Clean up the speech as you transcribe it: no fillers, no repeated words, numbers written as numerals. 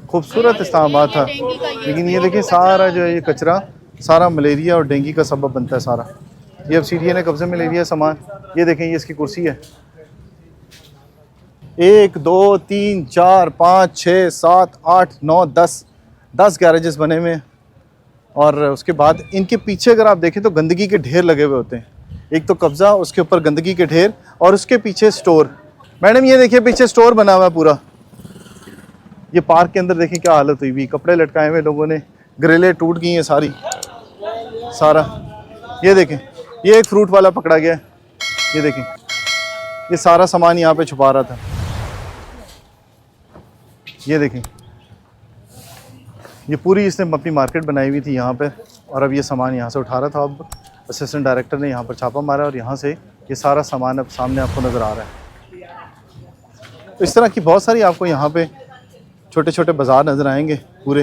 खूबसूरत इस्लामाबाद था, लेकिन ये देखिए सारा जो है ये कचरा सारा मलेरिया और डेंगू का सबब बनता है सारा। ये अब सीडीए ने कब्जे में ले लिया सामान। ये देखें, ये इसकी कुर्सी है। 1 2 3 4 5 6 7 8 9 10 गैरेजेस बने हुए हैं। और उसके बाद इनके पीछे अगर आप देखें तो गंदगी के ढेर लगे हुए होते हैं। एक तो कब्जा, उसके ऊपर गंदगी के ढेर, और उसके पीछे स्टोर। मैडम ये देखिए पीछे स्टोर बना हुआ है पूरा। ये पार्क के अंदर देखें क्या हालत हुई हुई, कपड़े लटकाए हुए लोगों ने, ग्रिलें टूट गई हैं सारी सारा। ये देखें, ये एक फ्रूट वाला पकड़ा गया है। ये देखें, ये सारा सामान यहाँ पे छुपा रहा था। ये देखें, ये पूरी इसने अपनी मार्केट बनाई हुई थी यहाँ पे, और अब ये सामान यहाँ से उठा रहा था। अब असिस्टेंट डायरेक्टर ने यहाँ पर छापा मारा और यहाँ से ये सारा सामान अब सामने आपको नज़र आ रहा है। तो इस तरह की बहुत सारी आपको यहाँ पे छोटे छोटे बाज़ार नज़र आएंगे पूरे